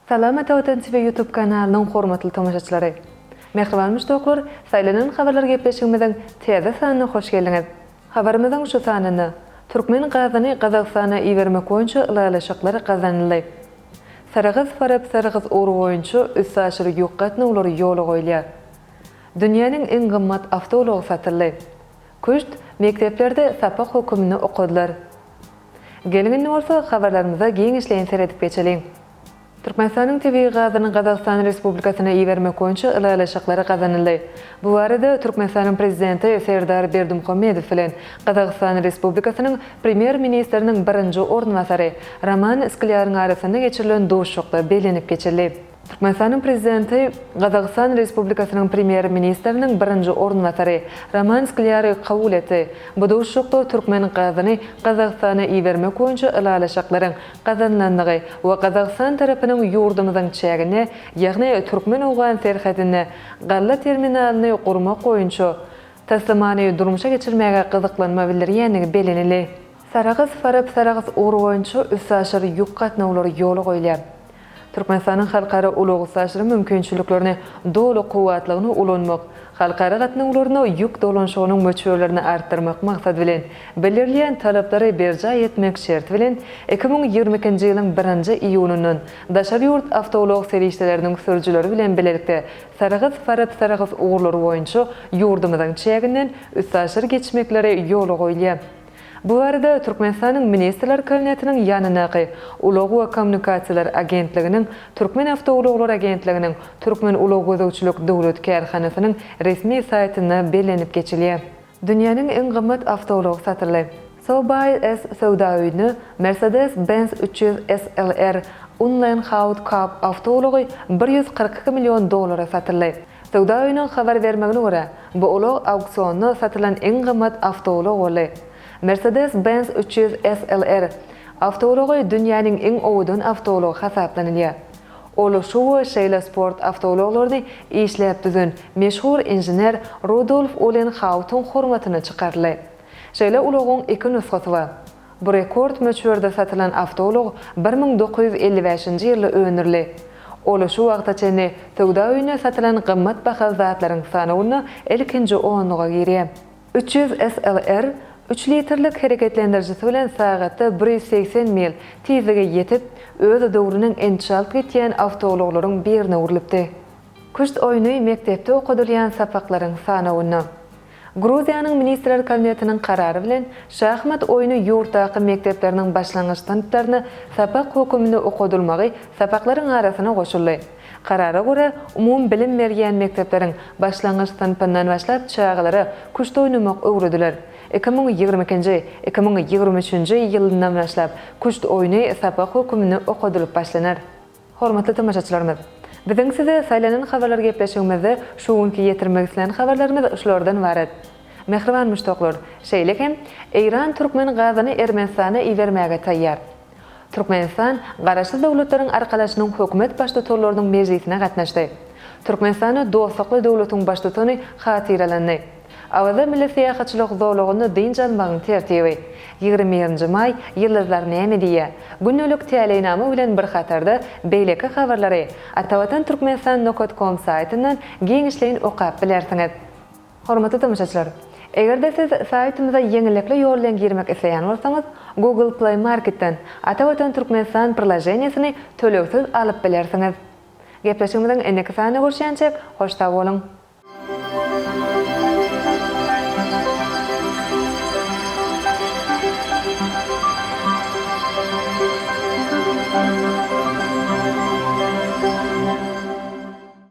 Salamat Awtan TV YouTube kanalının hormatly tamaşaçylary. Mehriban müştoklar, saylanan habarlar gepleşigimizden täze sanyna hoş geldiňiz. Habarymyzyň şu sanyny Türkmen gazyny Gazagstana iýermek boýunça ýalaşaklary gazanyldy. Saragız farap saragız oru boýunça üç saşyry ýokgatny ulary ýola goýulýar. Dünýäniň en gymmat awtology satyldy. Köşt mekteplerde sapak hukumyny okudylar. Gelingen bolsa habarlarymyza giňişleýin seredip geçelim. Türkmenistanyň TV gazynyň Gazagystan Respublikasyna iýermek boýunça ýalaşaklary gazanyldy. Bu arada Türkmenistanyň prezidenti Serdar Berdimuhammedow bilen Gazagystan Respublikasynyň premier ministriniň birinji ornwasary Roman Skляryň arasynda geçirilen doşlukda belenip geçirildi. Türkmenistanyň prezidenti Gazagystan Respublikasynyň premier ministriniň birinji ornwasary Roman Skляry kabul etdi. Bu doşlukda Türkmen gazyny Gazagystana iýermek boýunça ýalaşaklaryň gazanlandygy we Gazagystan tarapynyň ýurdumyzyň çägine, ýagny Türkmen owgan serhedine galla terminalyny gurmak boýunça taslamany durmuşa geçirmäge gyzyklanma bildirýänligi belenildi. Saragys farap saragys oru boýunça üç saşyry ýokgatny ulary ýola goýulýar. Türkmenistanyň halkara ulugy saşyry mümkinçiliklerini dolu kuwatlygyny ulanmak, halkara gatnaklaryny ýük dolanşygynyň möçberlerini artdyrmak maksat bilen belirleýän talaplary berja etmek şert bilen 2022-nji ýylyň 1-nji iýunundan daşary ýurt awtolog serişleriniň sürücüleri bilen bilelikde saragys farap saragys oğurlary boýunça ýurdumyzyň çäginden üç saşyry geçmekleri ýola goýulýar. Bu arada Türkmenistanyň Ministrler Kabinetiniň ýanynaky Ulagy we Kommunikasiýalar Agentliginiň Türkmen Awtologlar Agentliginiň Türkmen Ulagy Gözegçilik döwlet kärhanasynyň resmi saýtyna belenip geçilýär. Dünýäniň en gymmat awtology satyldy. Sobay S Sowdaýyny Mercedes-Benz 300 SLR Online Haut Cup awtology $142 milyon satyldy. Sowdaýynyň habar bermegine görä, bu ulag auksionda satylan en gymmat awtolog boldy. Mercedes-Benz 300 SLR awtology dünýäniň en owdan awtology hasaplanýar. Ol şu şeýle sport awtologlaryny işläp düzen meşhur injener Rudolf Uhlenhaut'un hormatyna çykarly. Şeýle ulagyň iki nüsgasy bar. Bu rekord möçberde satylan awtolog 1955-nji ýylda öňürli. Ol şu wagtça Sowdaýyna satylan gymmat baha zatlaryň sanawyny ilkinji oňuga girýär. 300 SLR 3 litrlik hereketlendiricisi bilen sagatda 180 mil tezlige yetip, öz döwrüniň ençalt getýän awtologlaryň birine urilipdi. Kuşt oýny mektepde okudylýan sapaklaryň sanawyny. Gruziýanyň Ministrler Kabinetiniň karary bilen şahmat oýny ýurtdaky mektepleriniň başlangyç sınıflaryna sapak hukumyny okudylmagy sapaklaryň arasyna goşuldy. Karara görä, umum bilim berýän mektepleriň başlangyç sınıfyndan başlap çağlary kuşt oýnamak öwrediler. 2022-2023-nji ýyldan başlap kuşt oýny sapak hukumyny okudylyp başlanar. Hormatly tamaşaçylarymyz, biziň size saýlanan habarlar gepleşigimizde şu günki ýetirmek isleýän habarlarymyz şulardan ibaret. Mehriban müştoklar, şeýlekem Eýran Türkmen gazyny Ermenistana iýermäge taýýar. Türkmenistan garaşy döwletleriň arkalaşynyň hökümet başlyklarynyň mejlisine gatnaşdy. Türkmenistany dostlukly döwletiň başlygyny hatyralany. Awada milli syýahatçylyk zorlugyny dinjalmagyň tertibi 20 may ýyldızlar näme diýär? Günnelik täleýnamy bilen bir hatarda beýleki habarlary Atawatan Turkmenistan.com saýtyndan giňişleýin okap bilersiňiz. Hormatly tamaşaçylar, egerde siz saýtymyza ýeňilikli ýol bilen girmek isleýän bolsaňyz, Google Play Marketden Atawatan Turkmenistan projeniýasyny töleksiz alyp bilersiňiz. Gepleşigimizden enneki sany görüşýänçek, hoşta bolun.